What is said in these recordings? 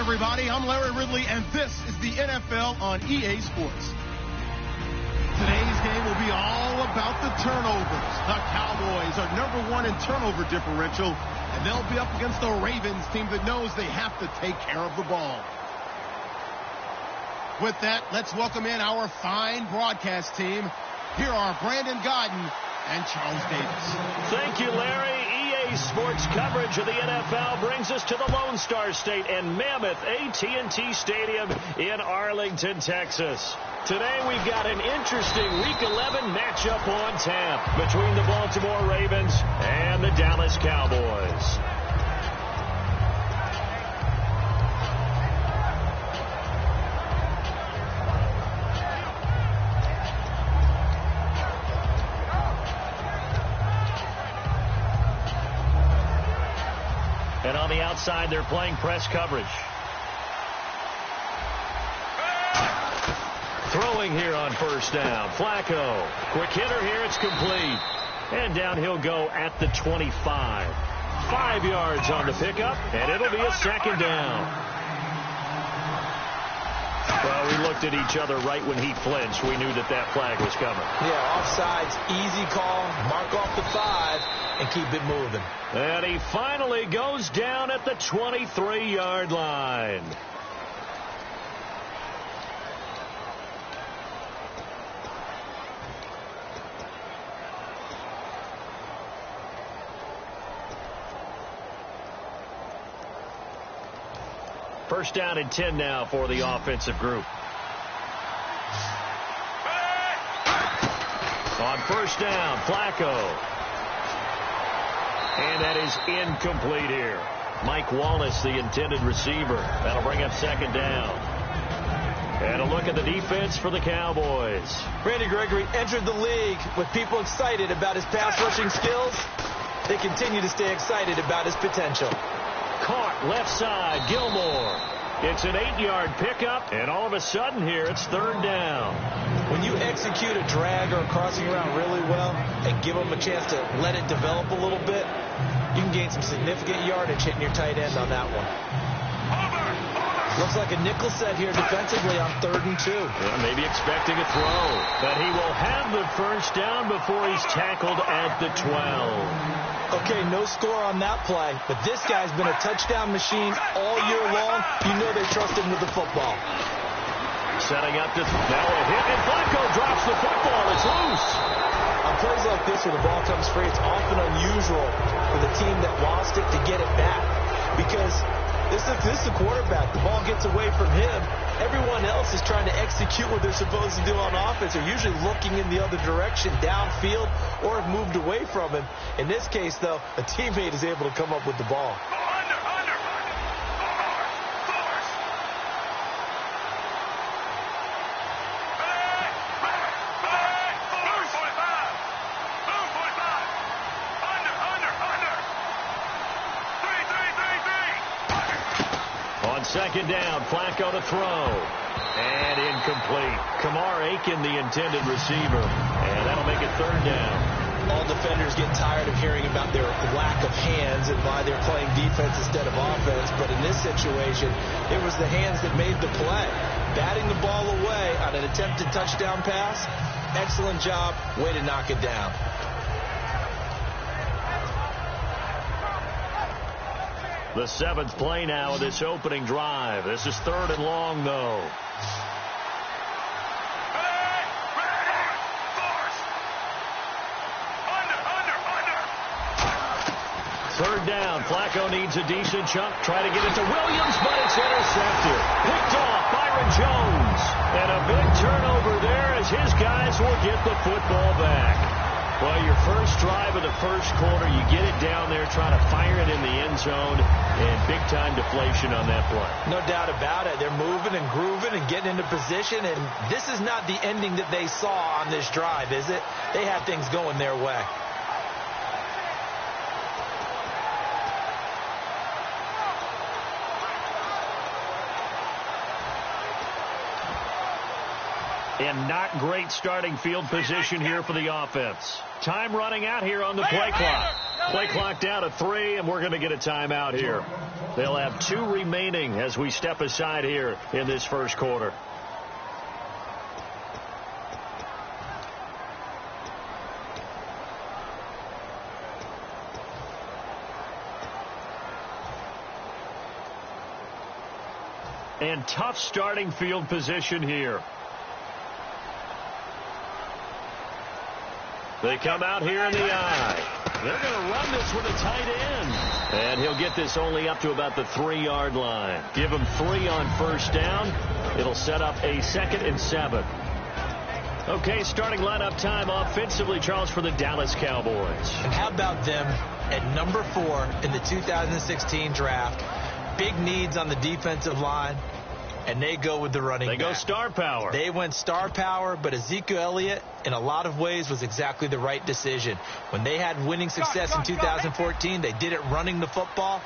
everybody. I'm Larry Ridley, and this is the NFL on EA Sports. Today's game will be all about the turnovers. The Cowboys are #1 in turnover differential, and they'll be up against the Ravens team that knows they have to take care of the ball. With that, let's welcome in our fine broadcast team. Here are Brandon Godden and Charles Davis. Thank you, Larry. EA Sports coverage of the NFL brings us to the Lone Star State and Mammoth AT&T Stadium in Arlington, Texas. Today we've got an interesting Week 11 matchup on tap between the Baltimore Ravens and the Dallas Cowboys. And on the outside, they're playing press coverage. Throwing here on first down. Flacco. Quick hitter here. It's complete. And down he'll go at the 25. 5 yards on the pickup, and it'll be a second down. Well, we looked at each other right when he flinched. We knew that that flag was coming. Yeah, offsides, easy call. Mark off the 5 and keep it moving. And he finally goes down at the 23-yard line. First down and 10 now for the offensive group. On first down, Flacco. And that is incomplete here. Mike Wallace, the intended receiver. That'll bring up second down. And a look at the defense for the Cowboys. Randy Gregory entered the league with people excited about his pass rushing skills. They continue to stay excited about his potential. Caught left side, Gilmore. It's an 8-yard pickup, and all of a sudden here, it's third down. When you execute a drag or a crossing route really well and give them a chance to let it develop a little bit, you can gain some significant yardage hitting your tight end on that one. Looks like a nickel set here defensively on 3rd and 2. Yeah, maybe expecting a throw. But he will have the first down before he's tackled at the 12. Okay, no score on that play, but this guy's been a touchdown machine all year long. You know they trust him with the football. Setting up to now a hit, and Flacco drops the football. It's loose. On plays like this where the ball comes free, it's often unusual for the team that lost it to get it back because this is the quarterback. The ball gets away from him. Everyone else is trying to execute what they're supposed to do on offense. They're usually looking in the other direction, downfield, or have moved away from him. In this case, though, a teammate is able to come up with the ball. Second down, Flacco to throw. And incomplete. Kamar Aiken, the intended receiver. And that'll make it third down. All defenders get tired of hearing about their lack of hands and why they're playing defense instead of offense. But in this situation, it was the hands that made the play. Batting the ball away on an attempted touchdown pass. Excellent job. Way to knock it down. The 7th play now of this opening drive. This is 3rd and long, though. Third down. Flacco needs a decent chunk. Try to get it to Williams, but it's intercepted. Picked off Byron Jones. And a big turnover there as his guys will get the football back. Well, your first drive of the first quarter, you get it down there, trying to fire it in the end zone, and big-time deflation on that play. No doubt about it. They're moving and grooving and getting into position, and this is not the ending that they saw on this drive, is it? They had things going their way. And not great starting field position here for the offense. Time running out here on the play clock. Play clock down to 3, and we're going to get a timeout here. They'll have 2 remaining as we step aside here in this first quarter. And tough starting field position here. They come out here in the eye. They're going to run this with a tight end. And he'll get this only up to about the 3-yard line. Give him 3 on first down. It'll set up a 2nd and 7. Okay, starting lineup time offensively, Charles, for the Dallas Cowboys. And how about them at number 4 in the 2016 draft? Big needs on the defensive line. And they go with the running back. They go star power. They went star power, but Ezekiel Elliott, in a lot of ways, was exactly the right decision. When they had winning success in 2014, they did it running the football.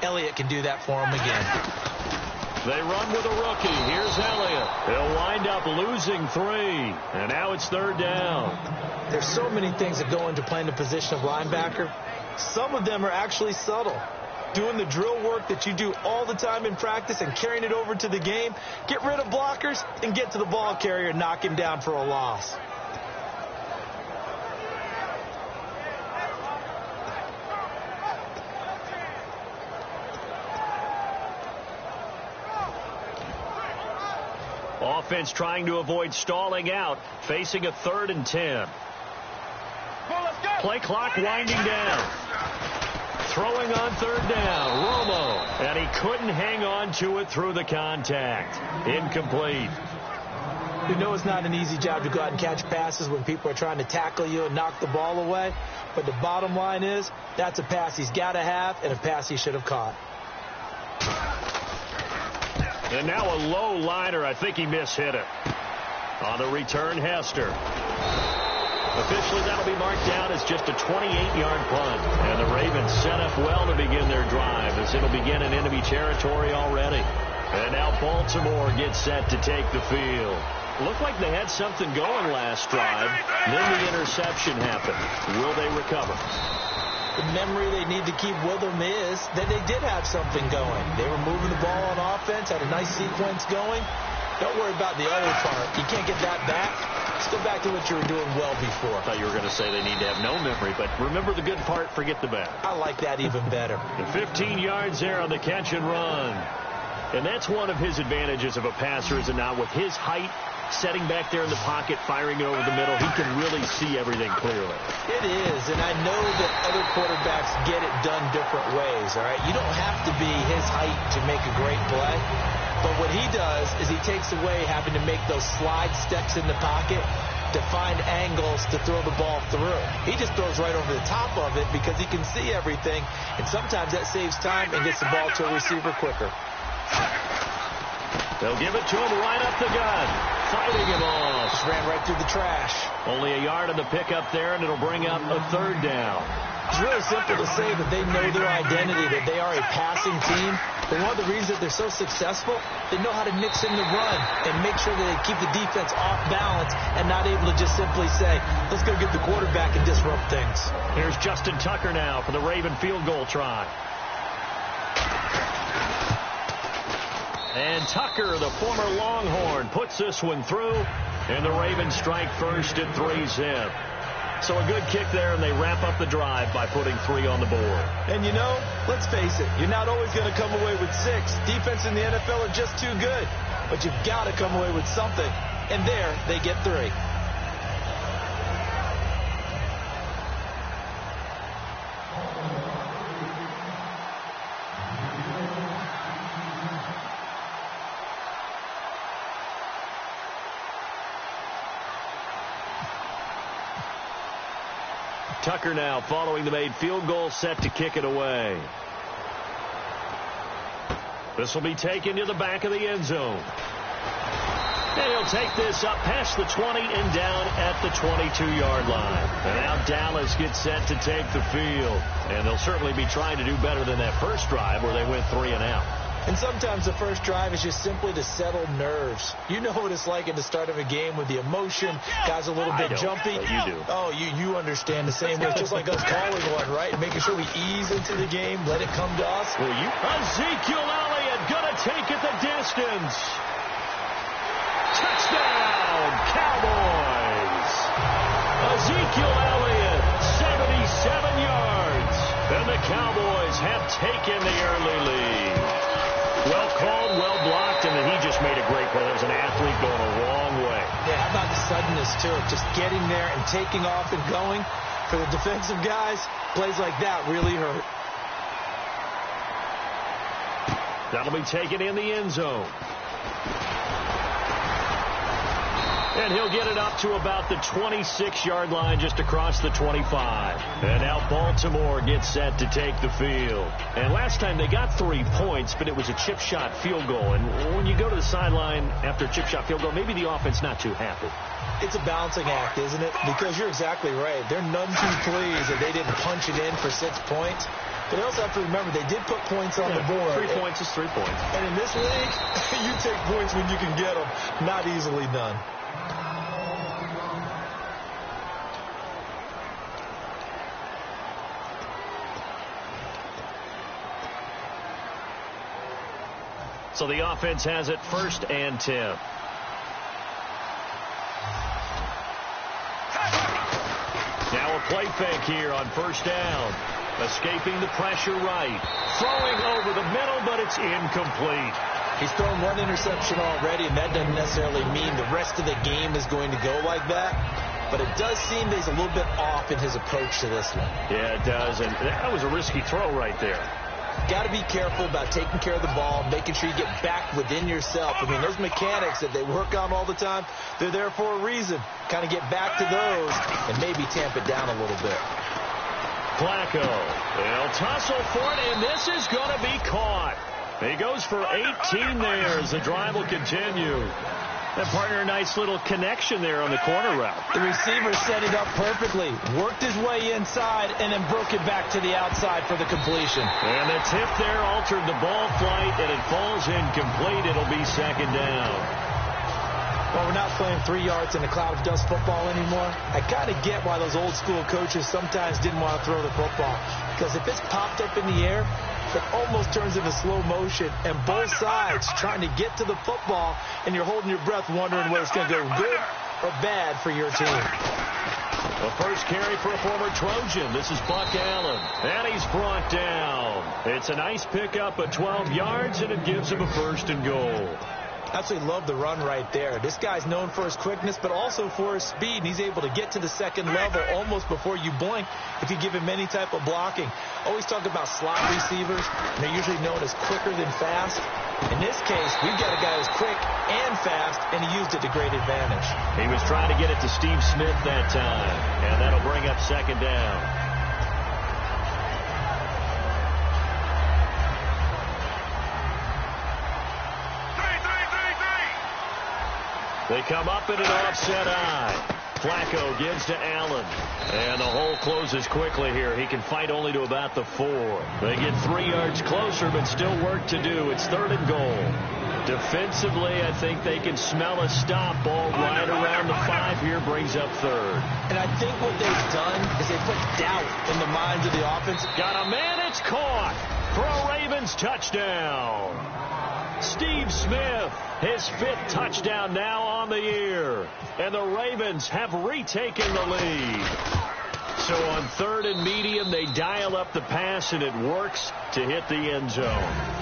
Elliott can do that for them again. They run with a rookie. Here's Elliott. He'll wind up losing 3. And now it's 3rd down. There's so many things that go into playing the position of linebacker. Some of them are actually subtle. Doing the drill work that you do all the time in practice and carrying it over to the game. Get rid of blockers and get to the ball carrier and knock him down for a loss. Offense trying to avoid stalling out, facing a 3rd and 10. Play clock winding down. Throwing on 3rd down, Romo, and he couldn't hang on to it through the contact. Incomplete. You know it's not an easy job to go out and catch passes when people are trying to tackle you and knock the ball away, but the bottom line is that's a pass he's got to have and a pass he should have caught. And now a low liner. I think he mishit it. On the return, Hester. Officially, that'll be marked down as just a 28-yard punt. And the Ravens set up well to begin their drive as it'll begin in enemy territory already. And now Baltimore gets set to take the field. Looked like they had something going last drive. Then the interception happened. Will they recover? The memory they need to keep with them is that they did have something going. They were moving the ball on offense, had a nice sequence going. Don't worry about the other part. You can't get that back. Let's go back to what you were doing well before. I thought you were going to say they need to have no memory, but remember the good part, forget the bad. I like that even better. And 15 yards there on the catch and run. And that's one of his advantages of a passer, is it not? With his height, setting back there in the pocket, firing it over the middle, he can really see everything clearly. It is, and I know that other quarterbacks get it done different ways, all right? You don't have to be his height to make a great play. But what he does is he takes away having to make those slide steps in the pocket to find angles to throw the ball through. He just throws right over the top of it because he can see everything, and sometimes that saves time and gets the ball to a receiver quicker. They'll give it to him right up the gut. Fighting him off. Just ran right through the trash. Only a yard on the pickup there, and it'll bring up a 3rd down. It's really simple to say that they know their identity, that they are a passing team. But one of the reasons that they're so successful, they know how to mix in the run and make sure that they keep the defense off balance and not able to just simply say, let's go get the quarterback and disrupt things. Here's Justin Tucker now for the Raven field goal try. And Tucker, the former Longhorn, puts this one through, and the Ravens strike first at 3-zip. So a good kick there, and they wrap up the drive by putting 3 on the board. And you know, let's face it, you're not always going to come away with 6. Defense in the NFL are just too good. But you've got to come away with something. And there, they get 3. Tucker now following the made field goal, set to kick it away. This will be taken to the back of the end zone. And he'll take this up past the 20 and down at the 22-yard line. And now Dallas gets set to take the field. And they'll certainly be trying to do better than that first drive where they went 3 and out. And sometimes the first drive is just simply to settle nerves. You know what it's like at the start of a game with the emotion. Guys a little bit jumpy. You do. Oh, you understand the same way. Just like us calling one, right? Making sure we ease into the game, let it come to us. Ezekiel Elliott gonna take it the distance. Touchdown, Cowboys. Ezekiel Elliott, 77 yards. And the Cowboys have taken the early lead. Well called, well blocked, and he just made a great play. There's an athlete going a long way. Yeah, how about the suddenness, too? Just getting there and taking off and going. For the defensive guys, plays like that really hurt. That'll be taken in the end zone. And he'll get it up to about the 26-yard line, just across the 25. And now Baltimore gets set to take the field. And last time they got 3 points, but it was a chip shot field goal. And when you go to the sideline after a chip shot field goal, maybe the offense not too happy. It's a balancing act, isn't it? Because you're exactly right. They're none too pleased that they didn't punch it in for 6 points. But they also have to remember they did put points on the board. 3 points is 3 points. And in this league, you take points when you can get them. Not easily done. So the offense has it 1st and 10. Now a play fake here on 1st down. Escaping the pressure right. Throwing over the middle, but it's incomplete. He's thrown 1 interception already, and that doesn't necessarily mean the rest of the game is going to go like that. But it does seem that he's a little bit off in his approach to this one. Yeah, it does. And that was a risky throw right there. Got to be careful about taking care of the ball, making sure you get back within yourself. I mean, those mechanics that they work on all the time, they're there for a reason. Kind of get back to those and maybe tamp it down a little bit. Flacco, they'll tussle for it, and this is going to be caught. He goes for 18 there as the drive will continue. That partner, a nice little connection there on the corner route. The receiver set it up perfectly, worked his way inside, and then broke it back to the outside for the completion. And the tip there altered the ball flight, and it falls incomplete. It'll be 2nd down. Well, we're not playing 3 yards in a cloud of dust football anymore. I kind of get why those old school coaches sometimes didn't want to throw the football. Because if it's popped up in the air, it almost turns into slow motion. And both sides trying to get to the football, and you're holding your breath wondering whether it's going to go good or bad for your team. The first carry for a former Trojan. This is Buck Allen. And he's brought down. It's a nice pickup of 12 yards, and it gives him a 1st and goal. Absolutely love the run right there. This guy's known for his quickness, but also for his speed. And he's able to get to the 2nd level almost before you blink if you give him any type of blocking. Always talk about slot receivers. And they're usually known as quicker than fast. In this case, we've got a guy who's quick and fast, and he used it to great advantage. He was trying to get it to Steve Smith that time. And that'll bring up 2nd down. They come up in an offset eye. Flacco gives to Allen. And the hole closes quickly here. He can fight only to about the 4. They get 3 yards closer, but still work to do. It's 3rd and goal. Defensively, I think they can smell a stop. Ball right around the 5 here, brings up 3rd. And I think what they've done is they put doubt in the minds of the offense. Got a man, it's caught for a Ravens touchdown. Steve Smith, his 5th touchdown now on the year. And the Ravens have retaken the lead. So on 3rd and medium, they dial up the pass, and it works to hit the end zone.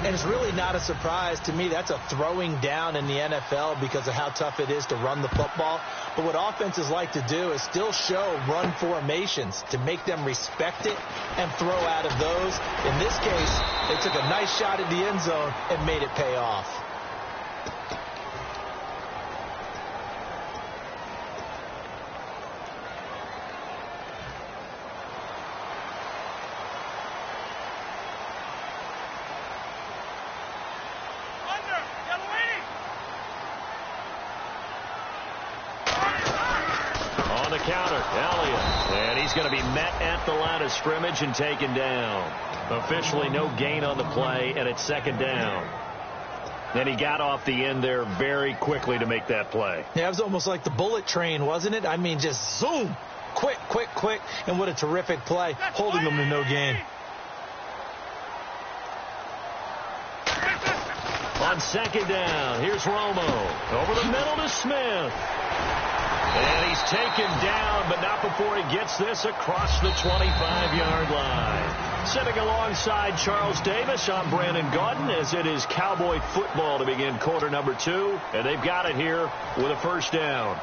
And it's really not a surprise to me. That's a throwing down in the NFL because of how tough it is to run the football. But what offenses like to do is still show run formations to make them respect it and throw out of those. In this case, they took a nice shot at the end zone and made it pay off. Counter, Elliott, and he's going to be met at the line of scrimmage and taken down. Officially no gain on the play, and it's 2nd down. And he got off the end there very quickly to make that play. Yeah, it was almost like the bullet train, wasn't it? I mean, just zoom. Quick, quick, quick. And what a terrific play, holding them to no gain. On second down, here's Romo. Over the middle to Smith. And he's taken down, but not before he gets this across the 25-yard line. Sitting alongside Charles Davis, I'm Brandon Gaudin, as it is Cowboy football to begin quarter number 2. And they've got it here with a first down.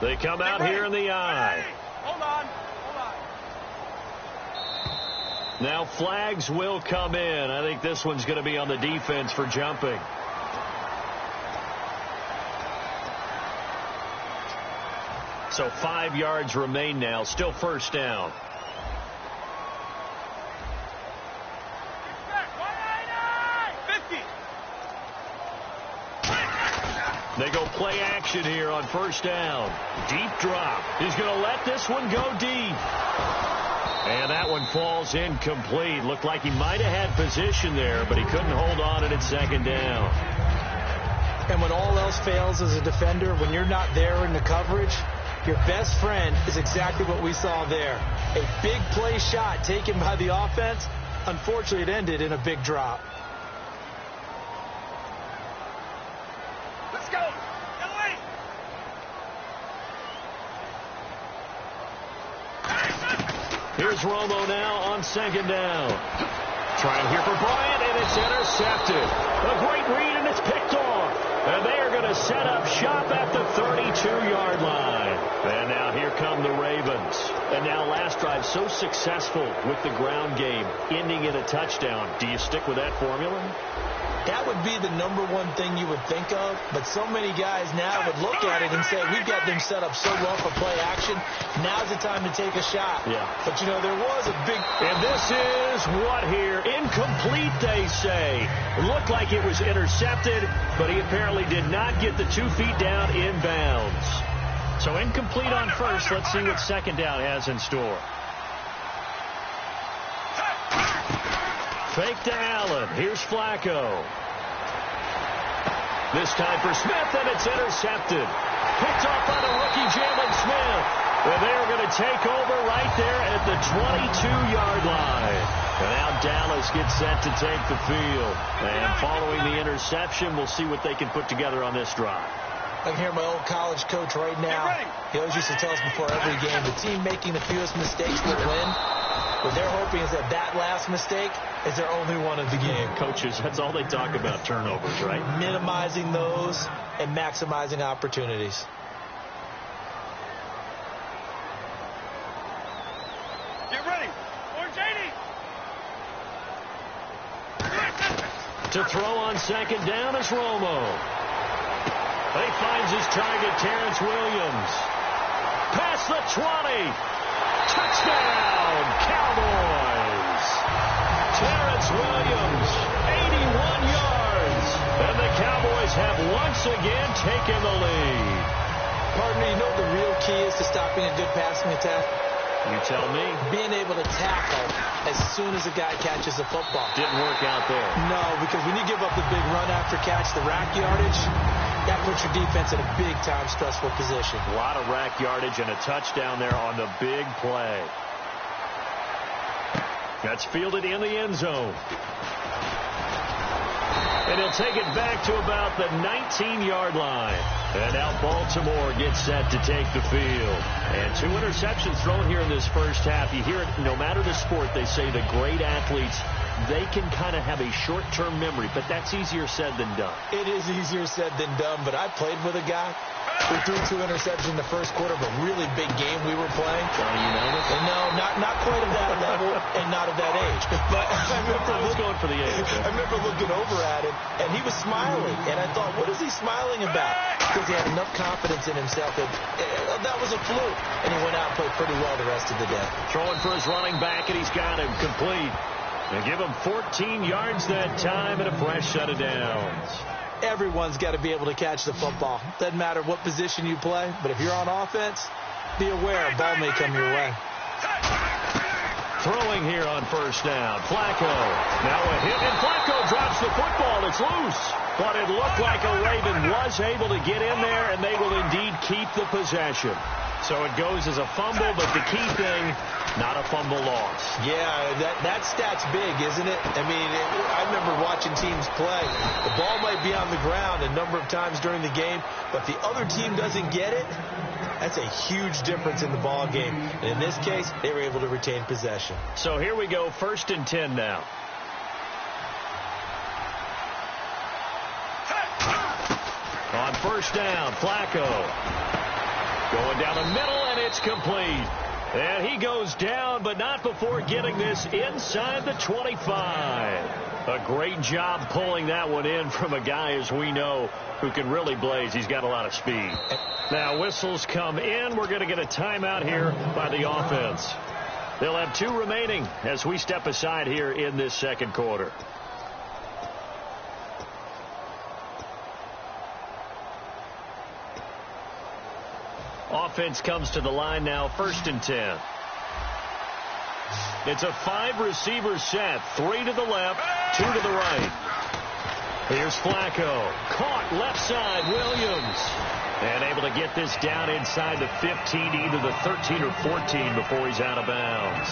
They come out here in the eye. Hold on. Now flags will come in. I think this one's going to be on the defense for jumping. So 5 yards remain now. Still first down. They go play action here on first down. Deep drop. He's going to let this one go deep. And that one falls incomplete. Looked like he might have had position there, but he couldn't hold on at second down. And when all else fails as a defender, when you're not there in the coverage, your best friend is exactly what we saw there. A big play shot taken by the offense. Unfortunately, it ended in a big drop. Let's go. Get away. Here's Romo now on second down. Trying here for Bryant, and it's intercepted. A great read, and it's picked off. And they are going to set up shop at the 32-yard line. And now here come the Ravens. And now last drive so successful with the ground game, ending in a touchdown. Do you stick with that formula? That would be the number one thing you would think of, but so many guys now would look at it and say, we've got them set up so well for play action. Now's the time to take a shot. Yeah. But, you know, there was a big... And this is what here? Incomplete, they say. It looked like it was intercepted, but he apparently did not get the 2 feet down inbounds. So incomplete on first. Let's see what second down has in store. Fake to Allen. Here's Flacco. This time for Smith, and it's intercepted. Picked off by the rookie Jalen Smith. And they're going to take over right there at the 22-yard line. And now Dallas gets set to take the field. And following the interception, we'll see what they can put together on this drive. I can hear my old college coach right now. He always used to tell us before every game, the team making the fewest mistakes will win. What they're hoping is that that last mistake is their only one of the game. Coaches, that's all they talk about, turnovers, right? Minimizing those and maximizing opportunities. Get ready. Orange 80. To throw on second down is Romo. He finds his target, Terrence Williams. Past the 20. Touchdown, Cowboys. Terrence Williams, 81 yards. And the Cowboys have once again taken the lead. Pardon me, you know what the real key is to stopping a good passing attack? You tell me. Being able to tackle as soon as a guy catches the football. Didn't work out there. No, because when you give up the big run after catch, the rack yardage, that puts your defense in a big-time stressful position. A lot of rack yardage and a touchdown there on the big play. That's fielded in the end zone. And he'll take it back to about the 19-yard line. And now Baltimore gets set to take the field. And 2 interceptions thrown here in this first half. You hear it, no matter the sport, they say the great athletes, they can kind of have a short-term memory, but that's easier said than done. It is easier said than done, but I played with a guy who threw 2 interceptions in the first quarter of a really big game we were playing. Johnny Unitas? No, not quite at that level and not at that age. But I was going for the age. I remember looking over at him, and he was smiling. And I thought, what is he smiling about? Because he had enough confidence in himself that that was a fluke. And he went out and played pretty well the rest of the day. Throwing for his running back, and he's got him complete. They give him 14 yards that time and a fresh set of downs. Everyone's got to be able to catch the football. Doesn't matter what position you play, but if you're on offense, be aware a ball may come your way. Throwing here on first down. Flacco. Now a hit, and Flacco drops the football. It's loose. But it looked like a Raven was able to get in there, and they will indeed keep the possession. So it goes as a fumble, but the key thing, not a fumble loss. Yeah, that stat's big, isn't it? I mean, I remember watching teams play. The ball might be on the ground a number of times during the game, but the other team doesn't get it. That's a huge difference in the ball game. And in this case, they were able to retain possession. So here we go, 1st and 10 now. On first down, Flacco. Going down the middle, and it's complete. And he goes down, but not before getting this inside the 25. A great job pulling that one in from a guy, as we know, who can really blaze. He's got a lot of speed. Now whistles come in. We're going to get a timeout here by the offense. They'll have 2 remaining as we step aside here in this second quarter. Offense comes to the line now, 1st and 10. It's a 5-receiver set. 3 to the left, 2 to the right. Here's Flacco. Caught left side, Williams. And able to get this down inside the 15, either the 13 or 14 before he's out of bounds.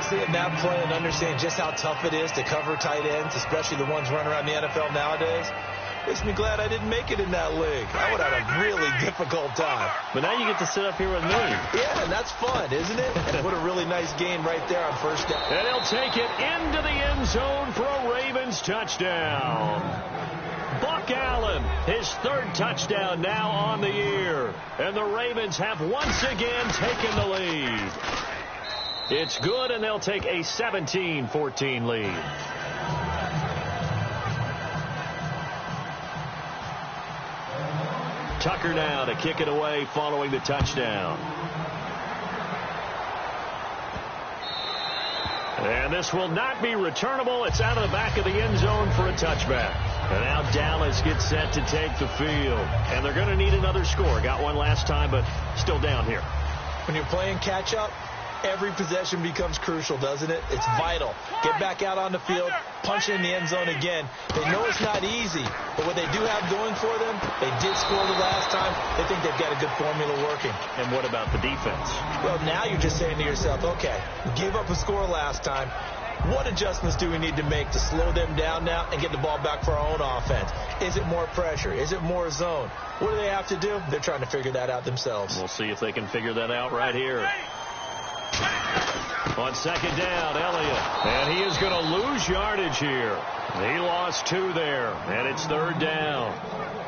Seeing that play and understanding just how tough it is to cover tight ends, especially the ones running around the NFL nowadays, makes me glad I didn't make it in that league. I would have had a really difficult time. But now you get to sit up here with me. Yeah, and that's fun, isn't it? And what a really nice game right there on first down. And he'll take it into the end zone for a Ravens touchdown. Buck Allen, his 3rd touchdown now on the year. And the Ravens have once again taken the lead. It's good, and they'll take a 17-14 lead. Tucker now to kick it away following the touchdown. And this will not be returnable. It's out of the back of the end zone for a touchback. And now Dallas gets set to take the field. And they're going to need another score. Got one last time, but still down here. When you're playing catch-up, every possession becomes crucial, doesn't it? It's vital. Get back out on the field, punch in the end zone again. They know it's not easy, but what they do have going for them, they did score the last time. They think they've got a good formula working. And what about the defense? Well, now you're just saying to yourself, okay, we gave up a score last time. What adjustments do we need to make to slow them down now and get the ball back for our own offense? Is it more pressure? Is it more zone? What do they have to do? They're trying to figure that out themselves. We'll see if they can figure that out right here. On second down, Elliott. And he is going to lose yardage here. He lost 2 there, and it's 3rd down.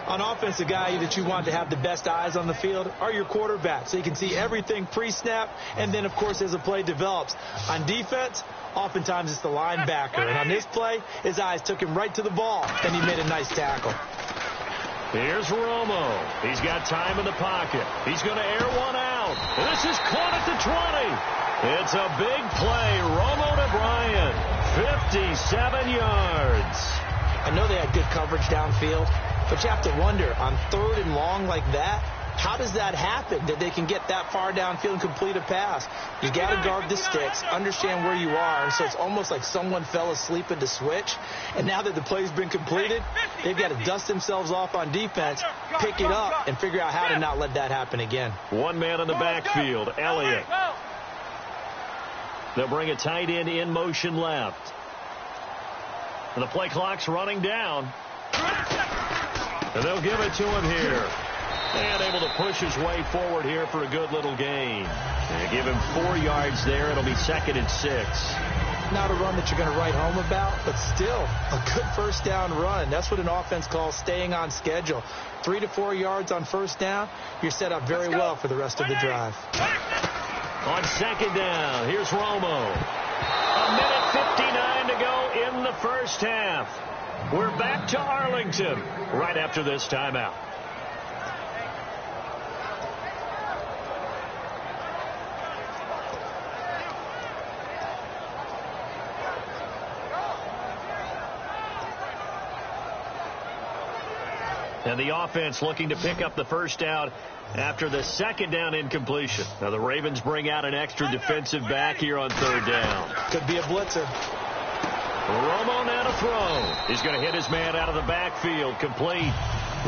On offense, the guy that you want to have the best eyes on the field are your quarterbacks, so you can see everything pre-snap, and then, of course, as the play develops. On defense, oftentimes it's the linebacker. And on this play, his eyes took him right to the ball, and he made a nice tackle. Here's Romo. He's got time in the pocket. He's going to air one out. And this is caught at the 20. It's a big play. Romo to Bryant. 57 yards. I know they had good coverage downfield, but you have to wonder, on 3rd and long like that, how does that happen, that they can get that far downfield and complete a pass? You got to guard the sticks, understand where you are, and so it's almost like someone fell asleep at the switch, and now that the play's been completed, they've got to dust themselves off on defense, pick it up, and figure out how to not let that happen again. One man in the backfield, Elliott. They'll bring a tight end in motion left. And the play clock's running down. And they'll give it to him here. And able to push his way forward here for a good little gain. They give him 4 yards there. It'll be 2nd and 6. Not a run that you're going to write home about, but still a good first down run. That's what an offense calls staying on schedule. 3 to 4 yards on first down, you're set up very well for the rest of the drive. On second down, here's Romo. 1:59 to go in the first half. We're back to Arlington right after this timeout. And the offense looking to pick up the first down after the second down incompletion. Now the Ravens bring out an extra defensive back here on third down. Could be a blitzer. Romo now to throw. He's going to hit his man out of the backfield. Complete.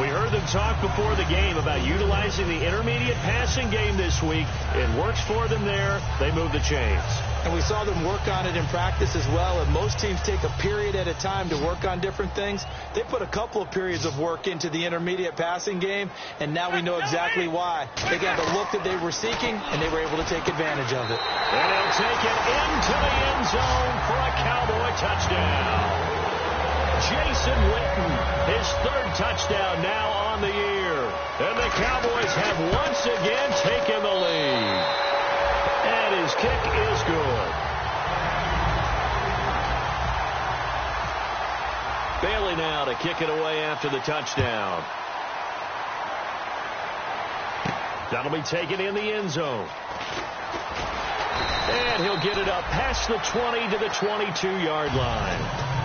We heard them talk before the game about utilizing the intermediate passing game this week. It works for them there. They move the chains. And we saw them work on it in practice as well. And most teams take a period at a time to work on different things. They put a couple of periods of work into the intermediate passing game, and now we know exactly why. They got the look that they were seeking, and they were able to take advantage of it. And they'll take it into the end zone for a Cowboy touchdown. Jason Witten, his third touchdown now on the year. And the Cowboys have once again taken the lead. And his kick is good. Bailey now to kick it away after the touchdown. That'll be taken in the end zone. And he'll get it up past the 20 to the 22-yard line.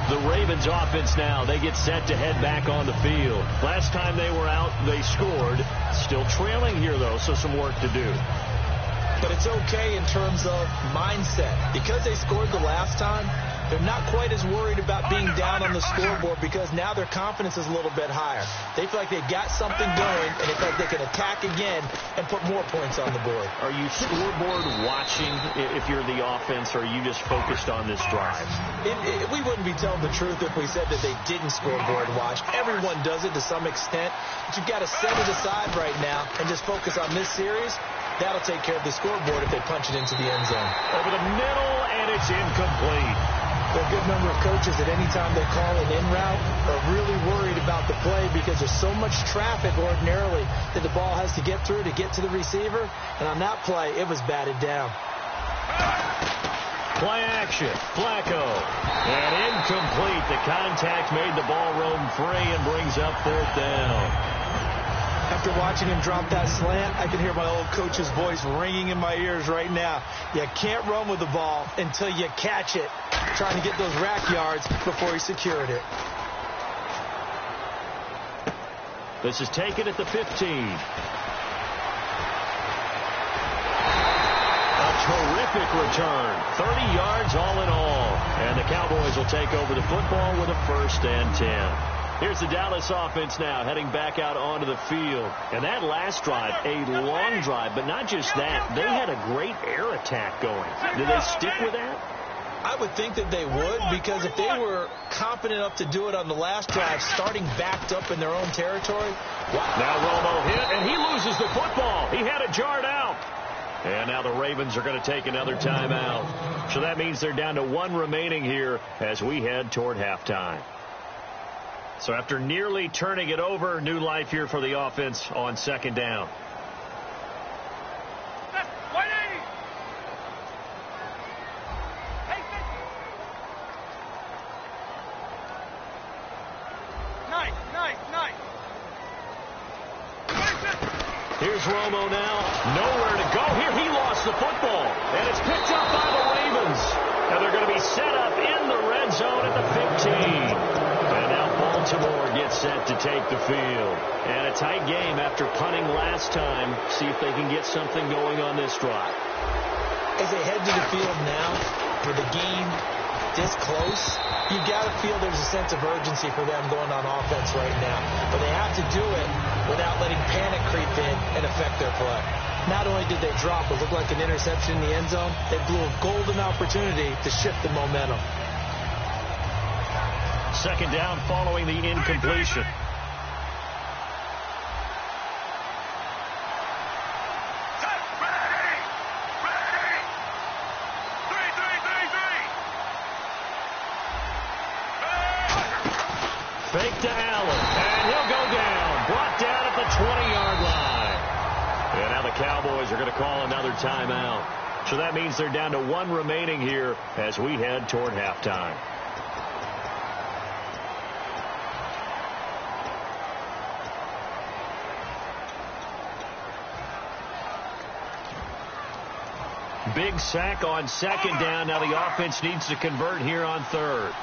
The Ravens offense now, they get set to head back on the field. Last time they were out, they scored. Still trailing here, though, so some work to do. But it's okay in terms of mindset. Because they scored the last time, they're not quite as worried about being down on the scoreboard because now their confidence is a little bit higher. They feel like they've got something going, and they feel like they can attack again and put more points on the board. Are you scoreboard watching if you're the offense, or are you just focused on this drive? We wouldn't be telling the truth if we said that they didn't scoreboard watch. Everyone does it to some extent, but you've got to set it aside right now and just focus on this series. That'll take care of the scoreboard if they punch it into the end zone. Over the middle, and it's incomplete. There are a good number of coaches at any time they call an in route are really worried about the play because there's so much traffic ordinarily that the ball has to get through to get to the receiver. And on that play, it was batted down. Play action. Flacco. And incomplete. The contact made the ball roam free and brings up fourth down. After watching him drop that slant, I can hear my old coach's voice ringing in my ears right now. You can't run with the ball until you catch it. Trying to get those rack yards before he secured it. This is taken at the 15. A terrific return. 30 yards all in all. And the Cowboys will take over the football with a 1st and 10. Here's the Dallas offense now heading back out onto the field. And that last drive, a long drive, but not just that. They had a great air attack going. Did they stick with that? I would think that they would, because if they were confident enough to do it on the last drive, starting backed up in their own territory. Wow. Now Romo hit, and he loses the football. He had it jarred out. And now the Ravens are going to take another timeout. So that means they're down to 1 remaining here as we head toward halftime. So after nearly turning it over, new life here for the offense on 2nd down. Nice. Here's Romo now. Nowhere to go here. He lost the football. And it's picked up by the Ravens. And they're going to be set up in the red zone at the 15. And now Baltimore gets set to take the field. And a tight game after punting last time. See if they can get something going on this drive. As they head to the field now, for the game this close, you got to feel there's a sense of urgency for them going on offense right now. But they have to do it without letting panic creep in and affect their play. Not only did they drop what looked like an interception in the end zone, they blew a golden opportunity to shift the momentum. 2nd down following the incompletion. Fake to Allen, and he'll go down. Brought down at the 20-yard line. And now the Cowboys are going to call another timeout. So that means they're down to 1 remaining here as we head toward halftime. Big sack on 2nd down. Now the offense needs to convert here on 3rd.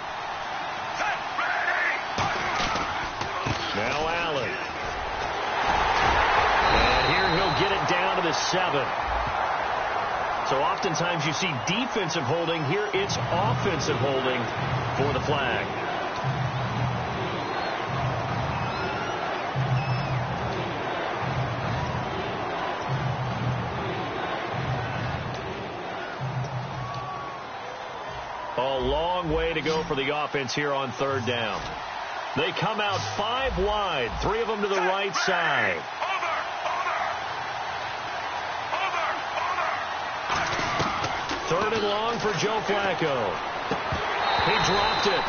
Now Allen. 7. So oftentimes you see defensive holding. Here it's offensive holding for the flag. A long way to go for the offense here on 3rd down. They come out 5 wide, 3 of them to the right side. 3rd and long for Joe Flacco. He dropped it.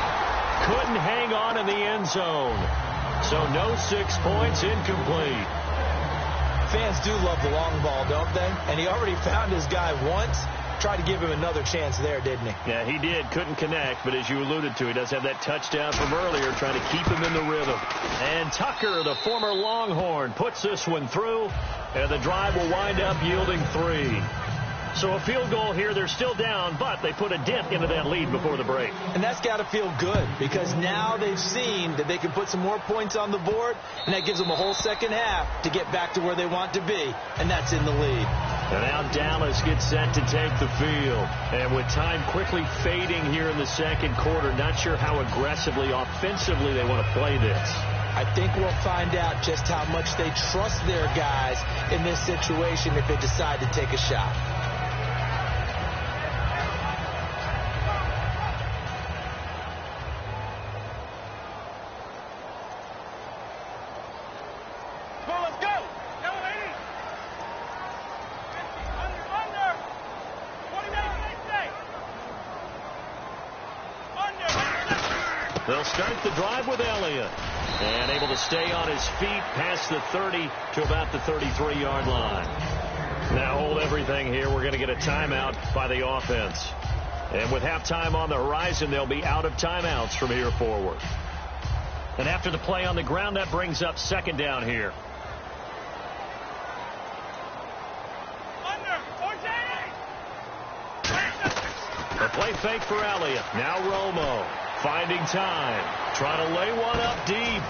Couldn't hang on in the end zone. So no 6 points, incomplete. Fans do love the long ball, don't they? And he already found his guy once. Tried to give him another chance there, didn't he? Yeah, he did. Couldn't connect, but as you alluded to, he does have that touchdown from earlier, trying to keep him in the rhythm. And Tucker, the former Longhorn, puts this one through, and the drive will wind up yielding 3. So a field goal here. They're still down, but they put a dent into that lead before the break. And that's got to feel good, because now they've seen that they can put some more points on the board, and that gives them a whole second half to get back to where they want to be, and that's in the lead. And now Dallas gets set to take the field. And with time quickly fading here in the second quarter, not sure how aggressively, offensively they want to play this. I think we'll find out just how much they trust their guys in this situation if they decide to take a shot. They'll start the drive with Elliott. And able to stay on his feet past the 30 to about the 33-yard line. Now hold everything here. We're going to get a timeout by the offense. And with halftime on the horizon, they'll be out of timeouts from here forward. And after the play on the ground, that brings up 2nd down here. A play fake for Elliott. Now Romo. Finding time. Trying to lay one up deep.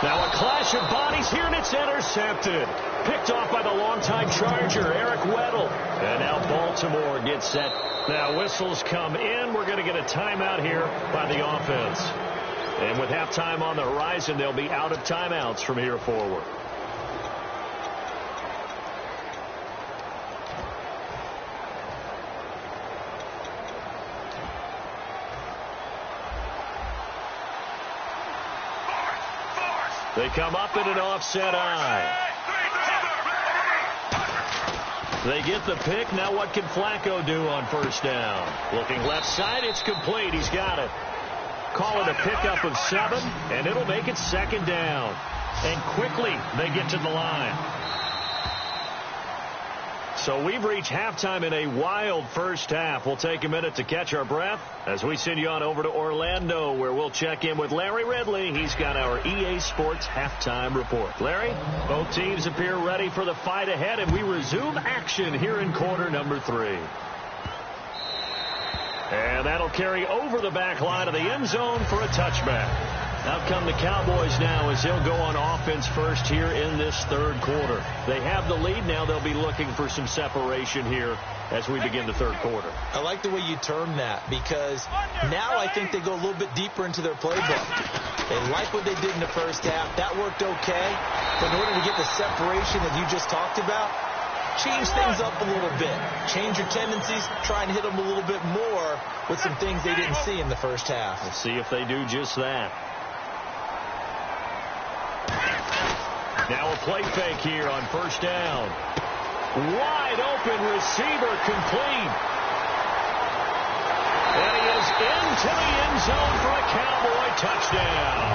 Now a clash of bodies here, and it's intercepted. Picked off by the longtime Charger, Eric Weddle. And now Baltimore gets set. Now whistles come in. We're going to get a timeout here by the offense. And with halftime on the horizon, they'll be out of timeouts from here forward. They come up in an offset eye. They get the pick. Now what can Flacco do on 1st down? Looking left side. It's complete. He's got it. Call it a pickup of 7, and it'll make it 2nd down. And quickly they get to the line. So we've reached halftime in a wild first half. We'll take a minute to catch our breath as we send you on over to Orlando, where we'll check in with Larry Ridley. He's got our EA Sports halftime report. Larry, both teams appear ready for the fight ahead, and we resume action here in quarter number 3. And that'll carry over the back line of the end zone for a touchback. Out come the Cowboys now as they'll go on offense first here in this 3rd quarter. They have the lead. Now they'll be looking for some separation here as we begin the 3rd quarter. I like the way you term that, because now I think they go a little bit deeper into their playbook. They like what they did in the first half. That worked okay. But in order to get the separation that you just talked about, change things up a little bit. Change your tendencies. Try and hit them a little bit more with some things they didn't see in the first half. We'll see if they do just that. Now a play fake here on 1st down. Wide open receiver, complete. And he is into the end zone for a Cowboy touchdown.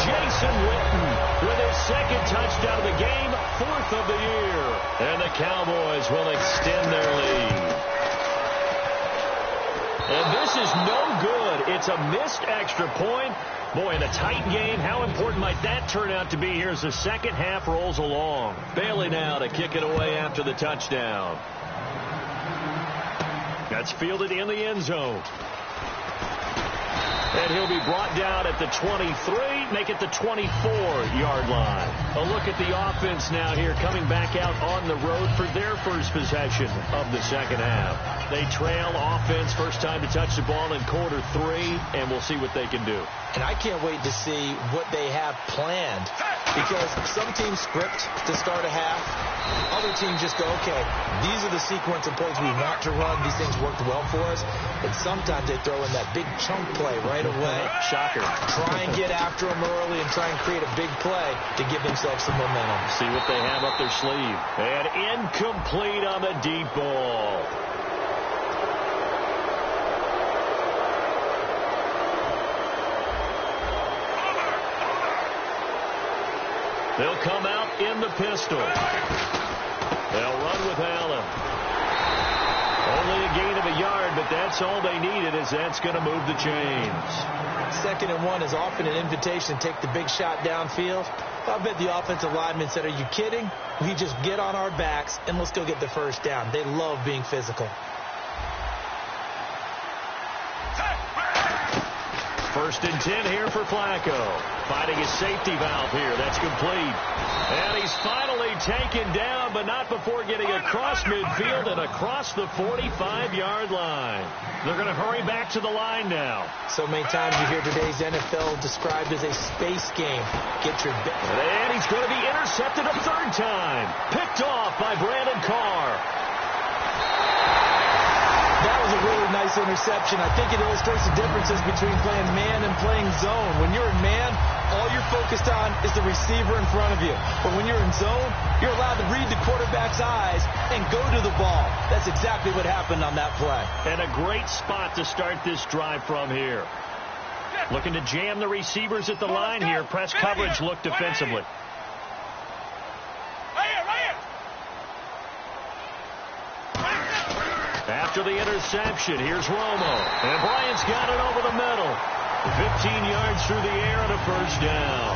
Jason Witten with his 2nd touchdown of the game, 4th of the year. And the Cowboys will extend their lead. And this is no good. It's a missed extra point. Boy, in a tight game, how important might that turn out to be here as the second half rolls along? Bailey now to kick it away after the touchdown. That's fielded in the end zone. And he'll be brought down at the 23, make it the 24-yard line. A look at the offense now here, coming back out on the road for their first possession of the second half. They trail offense, first time to touch the ball in quarter 3, and we'll see what they can do. And I can't wait to see what they have planned, because some teams script to start a half. Other teams just go, okay, these are the sequence of plays we want to run. These things worked well for us. And sometimes they throw in that big chunk play right away. Shocker. Try and get after them early and try and create a big play to give themselves some momentum. See what they have up their sleeve. And incomplete on the deep ball. They'll come out in the pistol. They'll run with Allen. Only a gain of a yard, but that's all they needed, as that's going to move the chains. 2nd and 1 is often an invitation to take the big shot downfield. I bet the offensive linemen said, are you kidding? We just get on our backs and let's go get the first down. They love being physical. First and 10 here for Flacco. Finding his safety valve here. That's complete. And he's finally taken down, but not before getting across midfield and across the 45-yard line. They're going to hurry back to the line now. So many times you hear today's NFL described as a space game. Get your... And he's going to be intercepted a 3rd time. Picked off by Brandon Carr. That was a really nice interception. I think it illustrates the differences between playing man and playing zone. When you're in man, all you're focused on is the receiver in front of you. But when you're in zone, you're allowed to read the quarterback's eyes and go to the ball. That's exactly what happened on that play. And a great spot to start this drive from here. Looking to jam the receivers at the line here. Press coverage look defensively. After the interception, here's Romo. And Bryant's got it over the middle. 15 yards through the air and a first down.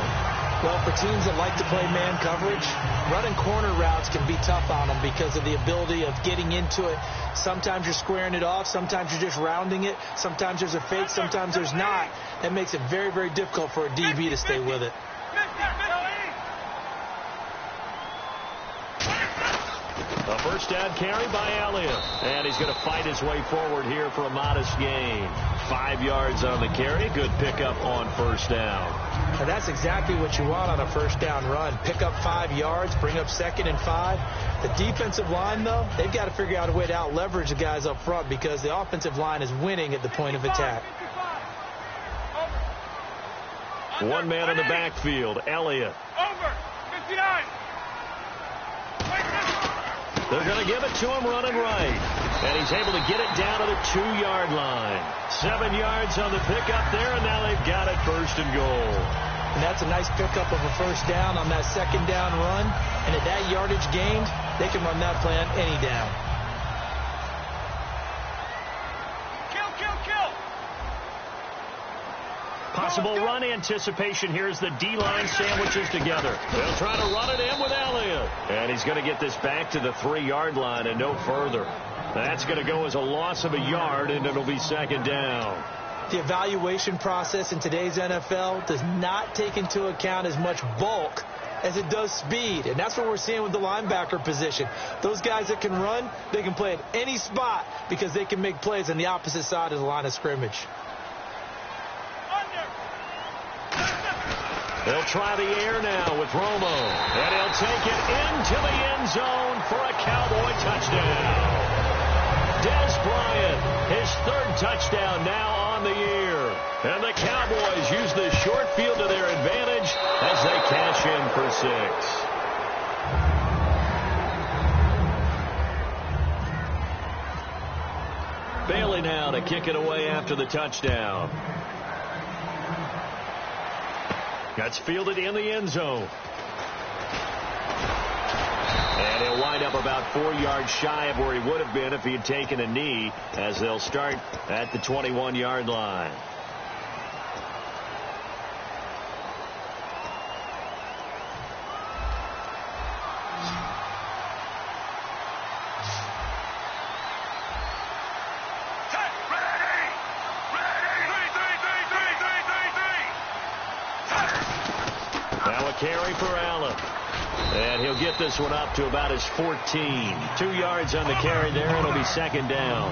Well, for teams that like to play man coverage, running corner routes can be tough on them because of the ability of getting into it. Sometimes you're squaring it off. Sometimes you're just rounding it. Sometimes there's a fake. Sometimes there's not. That makes it very, very difficult for a DB to stay with it. A first down carry by Elliott. And he's going to fight his way forward here for a modest gain. 5 yards on the carry. Good pickup on first down. And that's exactly what you want on a first down run. Pick up 5 yards, bring up 2nd and 5. The defensive line, though, they've got to figure out a way to out-leverage the guys up front because the offensive line is winning at the point of attack. One man in the backfield, Elliott. Over. 59. They're going to give it to him running right. And he's able to get it down to the 2-yard line. 7 yards on the pickup there, and now they've got it first and goal. And that's a nice pickup of a first down on that 2nd down run. And at that yardage gained, they can run that play on any down. Possible run anticipation here as the D-line sandwiches together. They'll try to run it in with Elliott. And he's going to get this back to the 3-yard line and no further. That's going to go as a loss of a yard, and it'll be 2nd down. The evaluation process in today's NFL does not take into account as much bulk as it does speed. And that's what we're seeing with the linebacker position. Those guys that can run, they can play at any spot because they can make plays on the opposite side of the line of scrimmage. They'll try the air now with Romo. And he'll take it into the end zone for a Cowboy touchdown. Des Bryant, his 3rd touchdown now on the year. And the Cowboys use the short field to their advantage as they cash in for 6. Bailey now to kick it away after the touchdown. That's fielded in the end zone. And he'll wind up about 4 yards shy of where he would have been if he had taken a knee, as they'll start at the 21-yard line. Now a carry for Allen. And he'll get this one up to about his 14. 2 yards on the carry there. It'll be second down.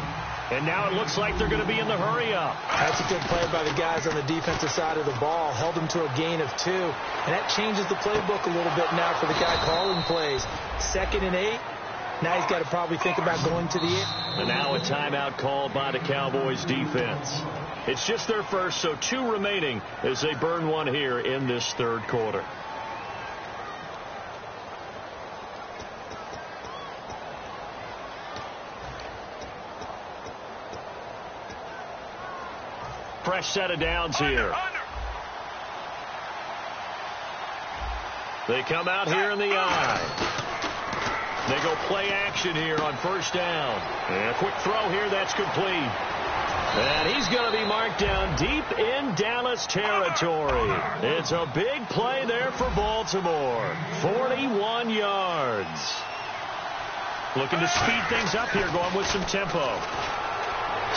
And now it looks like they're going to be in the hurry-up. That's a good play by the guys on the defensive side of the ball. Held them to a gain of 2. And that changes the playbook a little bit now for the guy calling plays. 2nd and 8. Now he's got to probably think about going to the end. And now a timeout called by the Cowboys defense. It's just their first, so 2 remaining as they burn one here in this third quarter. Fresh set of downs here. They come out here in the eye. They go play action here on first down. And a quick throw here, that's complete. And he's going to be marked down deep in Dallas territory. It's a big play there for Baltimore. 41 yards. Looking to speed things up here, going with some tempo.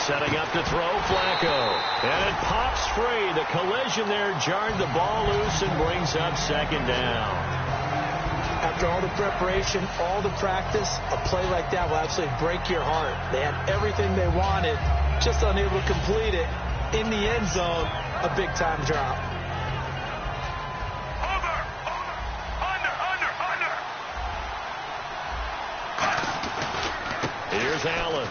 Setting up to throw, Flacco. And it pops free. The collision there jarred the ball loose and brings up second down. After all the preparation, all the practice, a play like that will absolutely break your heart. They had everything they wanted, just unable to complete it. In the end zone, a big-time drop. Here's Allen.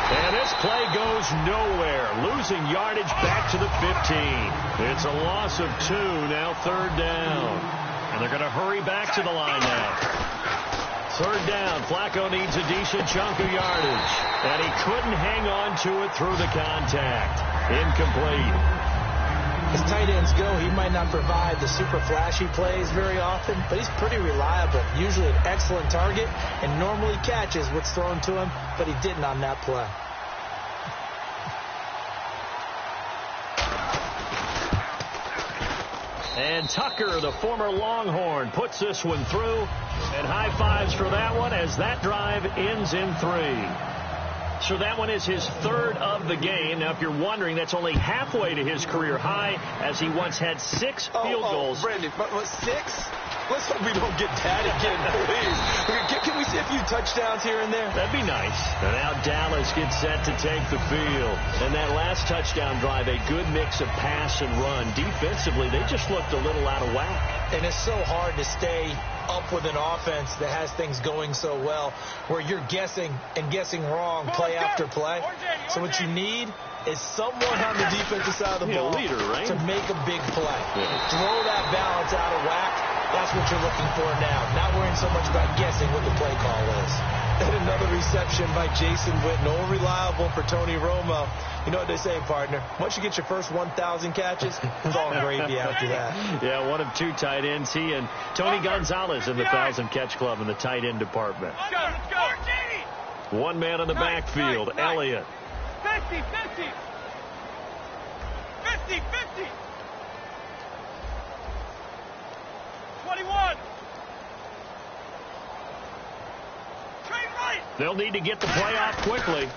And this play goes nowhere. Losing yardage back to the 15. It's a loss of 2, now third down. And they're going to hurry back to the line now. Third down. Flacco needs a decent chunk of yardage. And he couldn't hang on to it through the contact. Incomplete. As tight ends go, he might not provide the super flashy plays very often, but he's pretty reliable. Usually an excellent target and normally catches what's thrown to him, but he didn't on that play. And Tucker, the former Longhorn, puts this one through. And high fives for that one as that drive ends in 3. So that one is his third of the game. Now, if you're wondering, that's only halfway to his career high, as he once had 6 field goals. Brandon, but 6? Let's hope we don't get that again, please. Can we see a few touchdowns here and there? That'd be nice. And now Dallas gets set to take the field. And that last touchdown drive, a good mix of pass and run. Defensively, they just looked a little out of whack. And it's so hard to stay up with an offense that has things going so well, where you're guessing and guessing wrong play after play. So what you need is someone on the defensive side of the ball leader, right? to make a big play. Yeah. Throw that balance out of whack. That's what you're looking for now. Not worrying so much about guessing what the play call is. And another reception by Jason Witten. All reliable for Tony Romo. You know what they say, partner. Once you get your first 1,000 catches, it's all gravy after that. Yeah, one of 2 tight ends. He and Tony Gonzalez in the 1,000-catch club in the tight end department. Let's go. One man in the backfield, Elliott. 50, 50. 50, 50. 21. Train right. They'll need to get the play off quickly.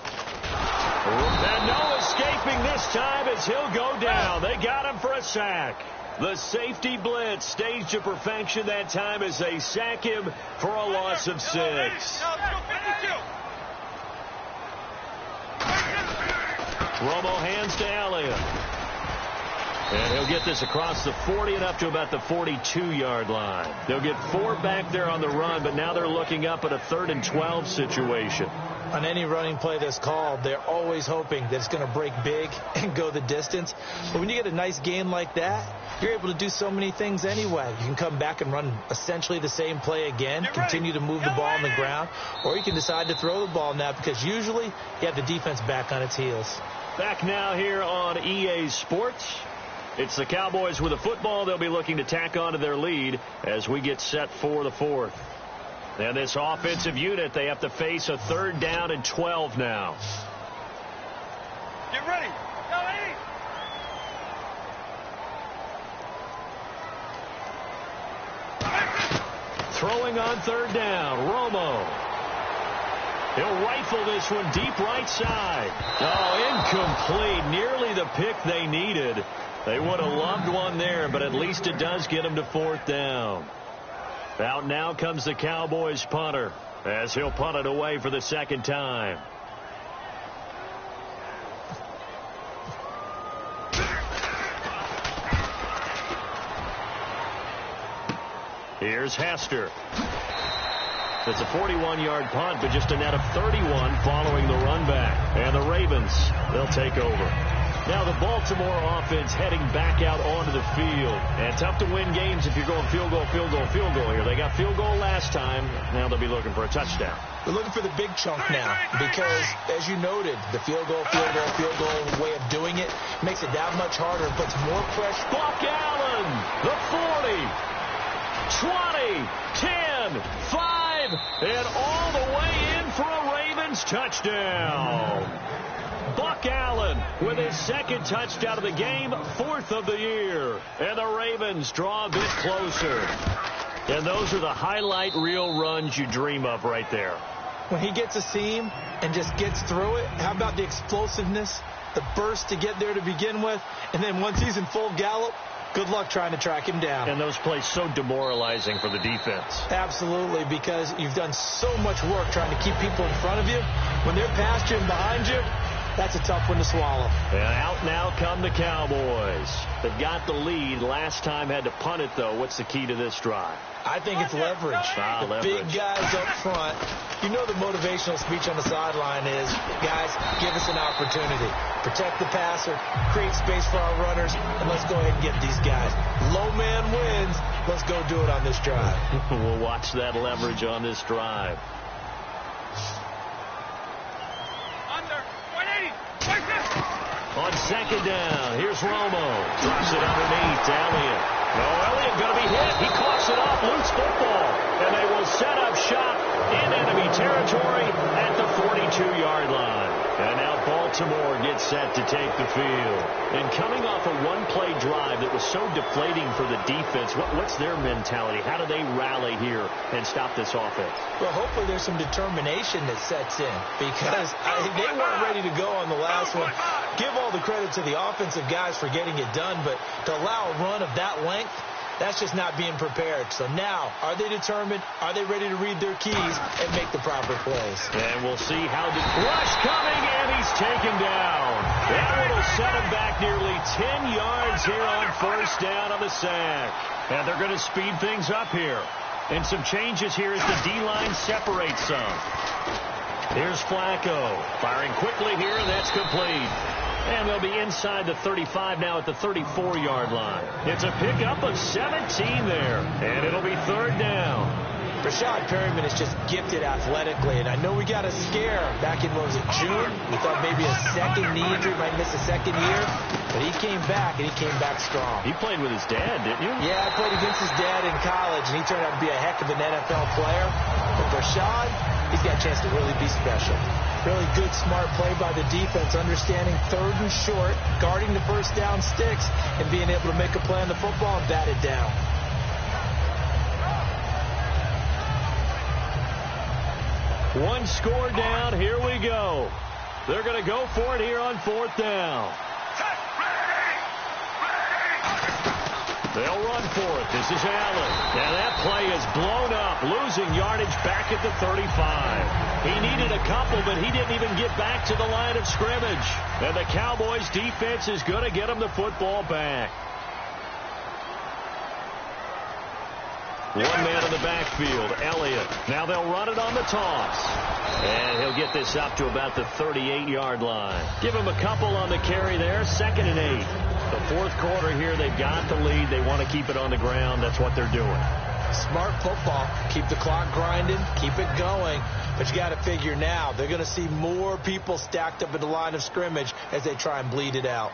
And no escaping this time as he'll go down. They got him for a sack. The safety blitz staged to perfection that time as they sack him for a loss of 6. Now let's go 52. Romo hands to Elliott. And he'll get this across the 40 and up to about the 42-yard line. They'll get 4 back there on the run, but now they're looking up at a 3rd and 12 situation. On any running play that's called, they're always hoping that it's going to break big and go the distance. But when you get a nice game like that, you're able to do so many things anyway. You can come back and run essentially the same play again, continue to move the ball on the ground, or you can decide to throw the ball now because usually you have the defense back on its heels. Back now here on EA Sports. It's the Cowboys with a football. They'll be looking to tack on to their lead as we get set for the 4th. And this offensive unit, they have to face a 3rd down and 12 now. Get ready. Throwing on 3rd down, Romo. He'll rifle this one deep right side. Oh, incomplete. Nearly the pick they needed. They would have loved one there, but at least it does get them to 4th down. Out now comes the Cowboys punter, as he'll punt it away for the 2nd time. Here's Hester. It's a 41-yard punt, but just a net of 31 following the run back. And the Ravens, they'll take over. Now the Baltimore offense heading back out onto the field. And tough to win games if you're going field goal here. They got field goal last time. Now they'll be looking for a touchdown. They're looking for the big chunk now because, as you noted, the field goal way of doing it makes it that much harder and puts more pressure. Buck Allen, the 40, 20, 10, 5, and all the way in for a Ravens touchdown. Buck Allen with his 2nd touchdown of the game, 4th of the year. And the Ravens draw a bit closer. And those are the highlight reel runs you dream of right there. When he gets a seam and just gets through it, how about the explosiveness, the burst to get there to begin with, and then once he's in full gallop, good luck trying to track him down. And those plays so demoralizing for the defense. Absolutely, because you've done so much work trying to keep people in front of you. When they're past you and behind you, that's a tough one to swallow. And out now come the Cowboys. They've got the lead. Last time had to punt it, though. What's the key to this drive? I think it's leverage. The big guys up front. You know the motivational speech on the sideline is, guys, give us an opportunity. Protect the passer, create space for our runners, and let's go ahead and get these guys. Low man wins. Let's go do it on this drive. We'll watch that leverage on this drive. On 2nd down, here's Romo. Drops it underneath to Elliott. No, Elliott going to be hit. He coughs it up, loose football. And they will set up shop in enemy territory at the 42-yard line. And now Baltimore gets set to take the field. And coming off a one-play drive that was so deflating for the defense, what's their mentality? How do they rally here and stop this offense? Well, hopefully there's some determination that sets in because they weren't ready to go on the last one. Give all the credit to the offensive guys for getting it done, but to allow a run of that length, that's just not being prepared. So now, are they determined? Are they ready to read their keys and make the proper plays? And we'll see how the rush coming, and he's taken down. That one will set him back nearly 10 yards here on 1st down on the sack. And they're going to speed things up here. And some changes here as the D-line separates some. Here's Flacco. Firing quickly here, and that's complete. And they'll be inside the 35 now at the 34-yard line. It's a pickup of 17 there. And it'll be 3rd down. Rashad Perryman is just gifted athletically. And I know we got a scare back in, June? We thought maybe a second knee injury, might miss a 2nd year. But he came back, and he came back strong. He played with his dad, didn't you? Yeah, I played against his dad in college, and he turned out to be a heck of an NFL player. But Rashad, he's got a chance to really be special. Really good, smart play by the defense, understanding 3rd and short, guarding the 1st down sticks, and being able to make a play on the football and bat it down. One score down. Here we go. They're going to go for it here on 4th down. They'll run for it. This is Allen. Now that play is blown up, losing yardage back at the 35. He needed a couple, but he didn't even get back to the line of scrimmage. And the Cowboys defense is going to get him the football back. One man in the backfield, Elliott. Now they'll run it on the toss. And he'll get this up to about the 38-yard line. Give him a couple on the carry there, 2nd and 8. The 4th quarter here, they've got the lead. They want to keep it on the ground. That's what they're doing. Smart football. Keep the clock grinding. Keep it going. But you got to figure now, they're going to see more people stacked up at the line of scrimmage as they try and bleed it out.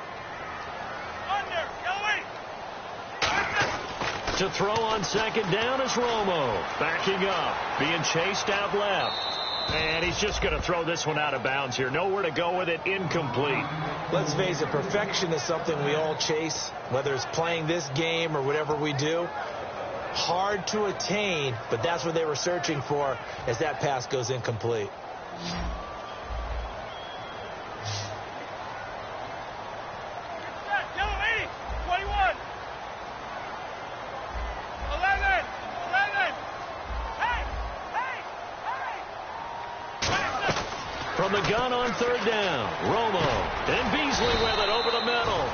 To throw on 2nd down is Romo. Backing up. Being chased out left. And he's just going to throw this one out of bounds here. Nowhere to go with it. Incomplete. Let's face it, perfection is something we all chase, whether it's playing this game or whatever we do. Hard to attain, but that's what they were searching for as that pass goes incomplete. From the gun on third down, Romo and Beasley with it over the middle.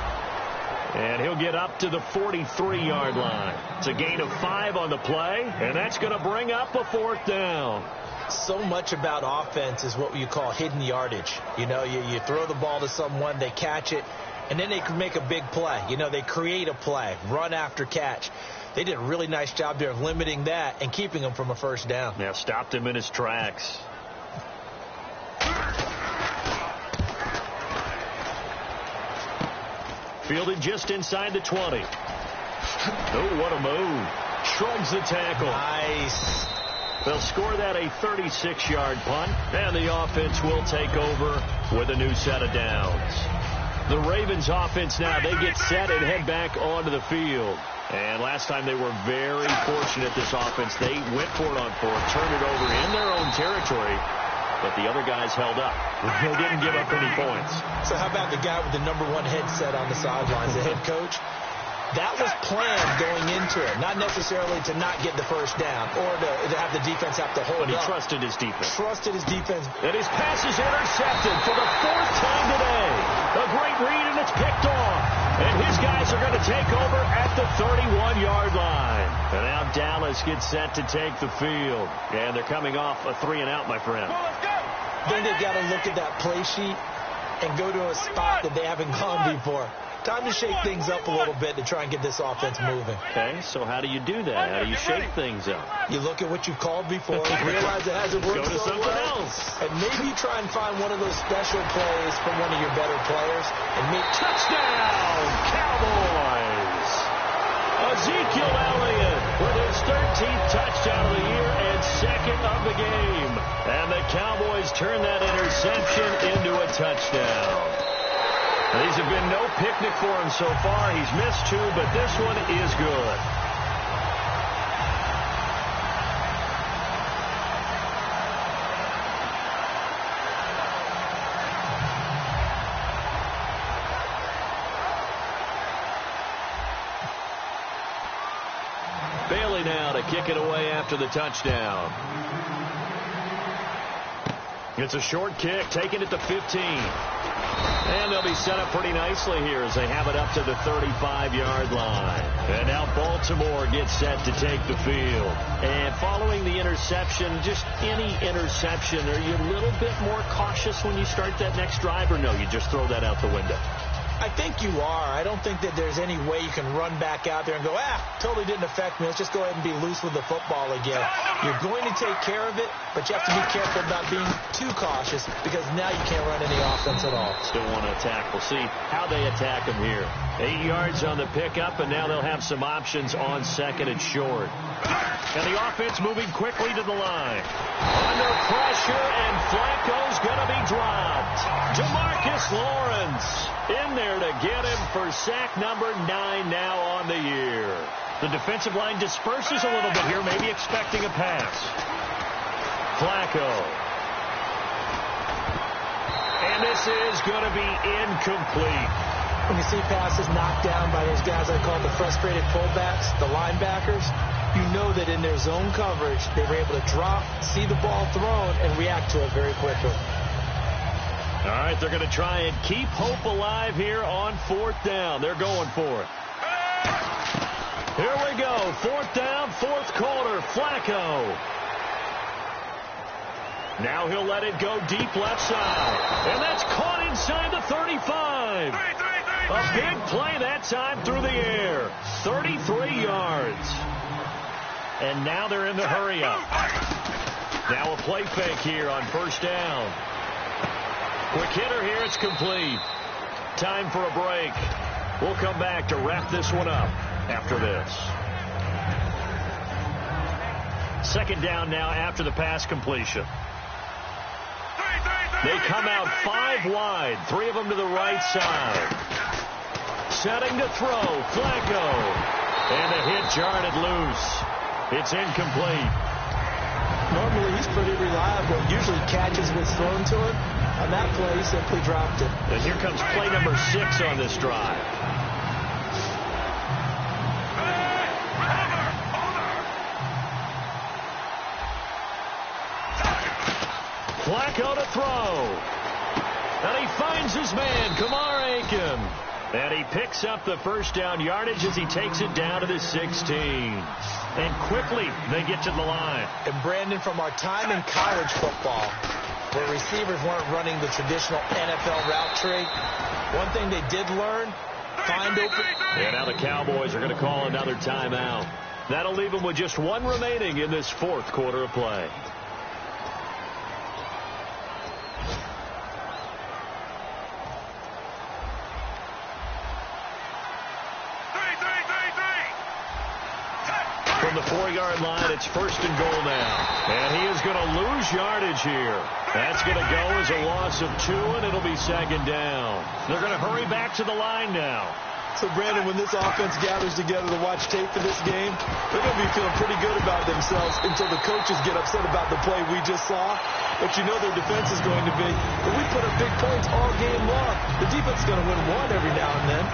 And he'll get up to the 43-yard line. It's a gain of 5 on the play, and that's going to bring up a fourth down. So much about offense is what you call hidden yardage. You know, you throw the ball to someone, they catch it, and then they can make a big play. You know, they create a play, run after catch. They did a really nice job there of limiting that and keeping him from a first down. Yeah, stopped him in his tracks. Fielded just inside the 20. Oh, what a move. Shrugs the tackle. Nice. They'll score that a 36-yard punt, and the offense will take over with a new set of downs. The Ravens offense now, they get set and head back onto the field. And last time they were very fortunate, this offense. They went for it on fourth, turned it over in their own territory, but the other guys held up. They didn't give up any points. So how about the guy with the #1 headset on the sidelines, the head coach? That was planned going into it, not necessarily to not get the first down or to have the defense have to hold But he up. trusted his defense. Trusted his defense. And his pass is intercepted for the 4th time today. A great read, and it's picked off. And his guys are going to take over at the 31-yard line. And now Dallas gets set to take the field. And they're coming off a 3-and-out, my friend. Then they've got to look at that play sheet and go to a spot that they haven't gone before. Time to shake things up a little bit to try and get this offense moving. Okay, so how do you do that? How do you shake things up? You look at what you called before, realize it hasn't worked Go to so something well, else. and maybe you try and find one of those special plays from one of your better players and make Touchdown, Cowboys! Ezekiel Elliott with his 13th touchdown of the year and 2nd of the game. And the Cowboys turn that interception into a touchdown. These have been no picnic for him so far. He's missed 2, but this one is good. Bailey now to kick it away after the touchdown. It's a short kick, taken at the 15. And they'll be set up pretty nicely here as they have it up to the 35-yard line. And now Baltimore gets set to take the field. And following the interception, just any interception, are you a little bit more cautious when you start that next drive, or no, you just throw that out the window? I think you are. I don't think that there's any way you can run back out there and go, totally didn't affect me. Let's just go ahead and be loose with the football again. You're going to take care of it, but you have to be careful about being too cautious because now you can't run any offense at all. Still want to attack. We'll see how they attack them here. 8 yards on the pickup, and now they'll have some options on 2nd and short. And the offense moving quickly to the line. Under pressure, and Flacco's going to be dropped. DeMarcus Lawrence in there to get him for sack number 9 now on the year. The defensive line disperses a little bit here, maybe expecting a pass. Flacco. And this is going to be incomplete. When you see passes knocked down by those guys I call the frustrated fullbacks, the linebackers, you know that in their zone coverage, they were able to drop, see the ball thrown, and react to it very quickly. All right, they're going to try and keep hope alive here on 4th down. They're going for it. Here we go. 4th down, 4th quarter. Flacco. Now he'll let it go deep left side. And that's caught inside the 35. A big play that time through the air. 33 yards. And now they're in the hurry up. Now a play fake here on 1st down. Quick hitter here, it's complete. Time for a break. We'll come back to wrap this one up after this. 2nd down now after the pass completion. They come out 5 wide, 3 of them to the right side. Setting to throw, Flacco. And the hit jarred it loose. It's incomplete. Normally, he's pretty reliable. Usually catches what's thrown to him. On that play, he simply dropped it. And here comes play number 6 on this drive. Flacco to throw. And he finds his man, Kamar Aiken. And he picks up the first down yardage as he takes it down to the 16. And quickly, they get to the line. And Brandon, from our time in college football, where receivers weren't running the traditional NFL route tree, one thing they did learn, find open. And now the Cowboys are going to call another timeout. That'll leave them with just one remaining in this fourth quarter of play. From the 4-yard line, it's first and goal now. And he is going to lose yardage here. That's going to go as a loss of 2, and it'll be second down. They're going to hurry back to the line now. So, Brandon, when this offense gathers together to watch tape for this game, they're going to be feeling pretty good about themselves until the coaches get upset about the play we just saw. But you know their defense is going to be, but we put up big points all game long. The defense is going to win one every now and then.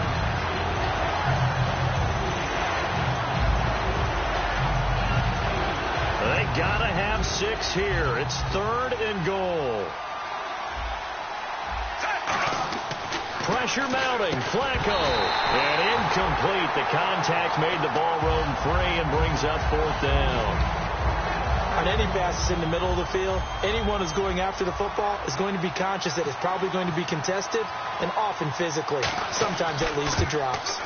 They got to have 6 here. It's third and goal. Pressure mounting. Flacco. And incomplete. The contact made the ball roam free and brings up fourth down. On any passes in the middle of the field, anyone who's going after the football is going to be conscious that it's probably going to be contested and often physically. Sometimes that leads to drops.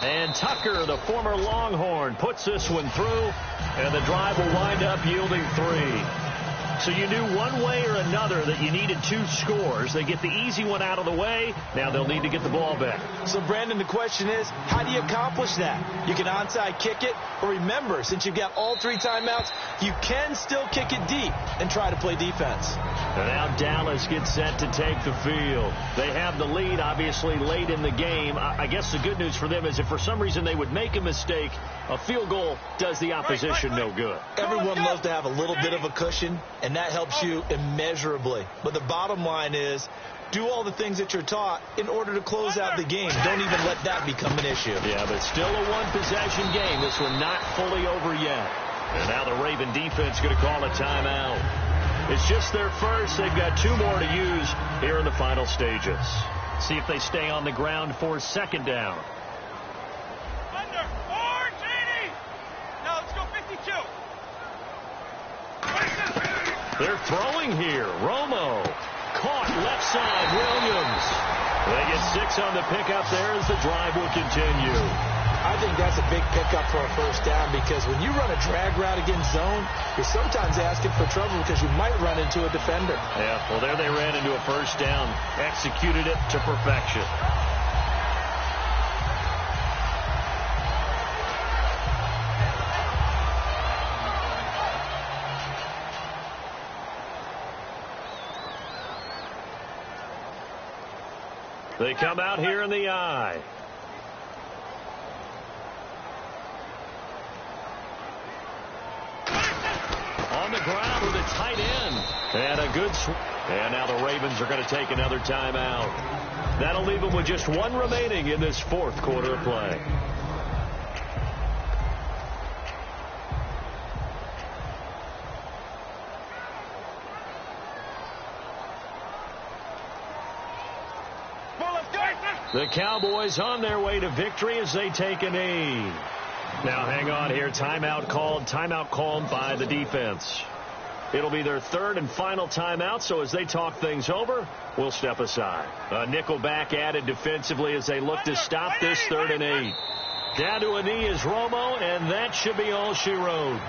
And Tucker, the former Longhorn, puts this one through, and the drive will wind up yielding 3. So you knew one way or another that you needed 2 scores. They get the easy one out of the way. Now they'll need to get the ball back. So, Brandon, the question is, how do you accomplish that? You can onside kick it, or remember, since you've got all 3 timeouts, you can still kick it deep and try to play defense. And now Dallas gets set to take the field. They have the lead, obviously, late in the game. I guess the good news for them is if for some reason they would make a mistake, a field goal does the opposition no good. Everyone loves to have a little bit of a cushion, and that helps you immeasurably. But the bottom line is, do all the things that you're taught in order to close out the game. Don't even let that become an issue. Yeah, but still a one-possession game. This one not fully over yet. And now the Raven defense going to call a timeout. It's just their first. They've got 2 more to use here in the final stages. See if they stay on the ground for second down. Under. 480. Now let's go 52. They're throwing here. Romo. Caught left side. Williams. They get 6 on the pickup there as the drive will continue. I think that's a big pickup for a first down because when you run a drag route against zone, you're sometimes asking for trouble because you might run into a defender. Yeah, well, there they ran into a first down. Executed it to perfection. They come out here in the eye. On the ground with a tight end. And a good swing. And now the Ravens are going to take another timeout. That'll leave them with just 1 remaining in this fourth quarter of play. The Cowboys on their way to victory as they take a knee. Now hang on here. Timeout called by the defense. It'll be their 3rd and final timeout, so as they talk things over, we'll step aside. A nickel back added defensively as they look to stop this 3rd and 8. Down to a knee is Romo, and that should be all she wrote.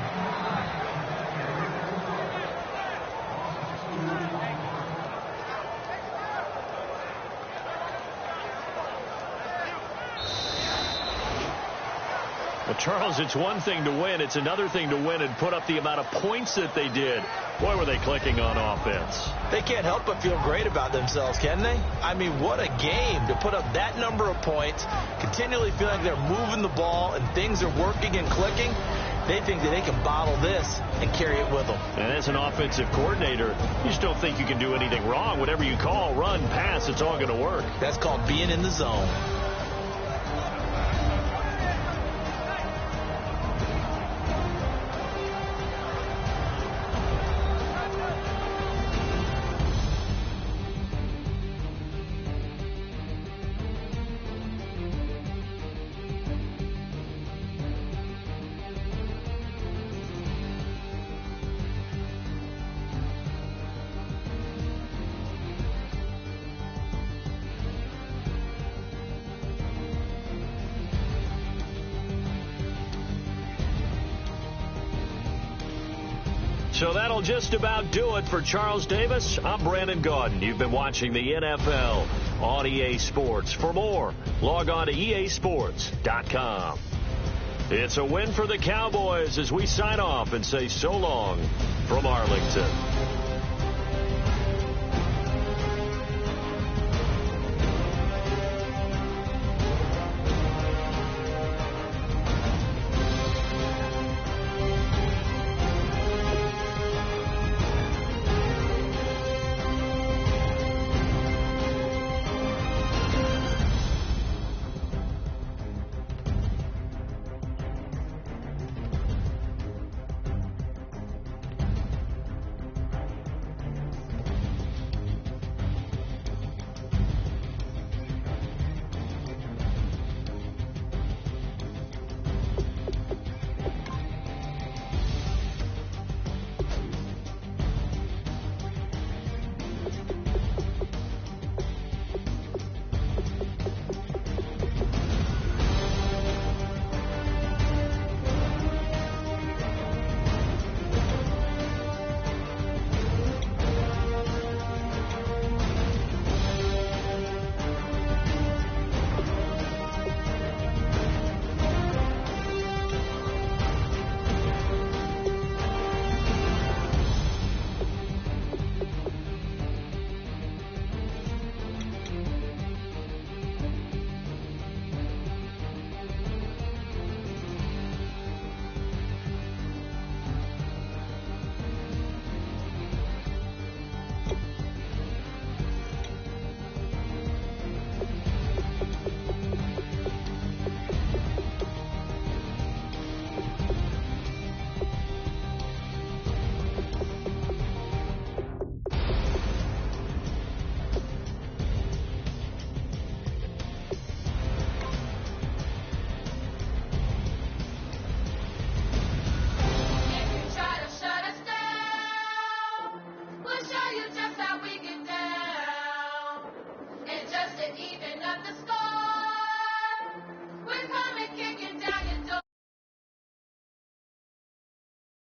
Well, Charles, it's one thing to win. It's another thing to win and put up the amount of points that they did. Boy, were they clicking on offense. They can't help but feel great about themselves, can they? I mean, what a game to put up that number of points, continually feeling like they're moving the ball and things are working and clicking. They think that they can bottle this and carry it with them. And as an offensive coordinator, you just don't think you can do anything wrong. Whatever you call, run, pass, it's all going to work. That's called being in the zone. So that'll just about do it for Charles Davis. I'm Brandon Gaudin. You've been watching the NFL on EA Sports. For more, log on to easports.com. It's a win for the Cowboys as we sign off and say so long from Arlington. Show you just how we get down. And just to even up the score.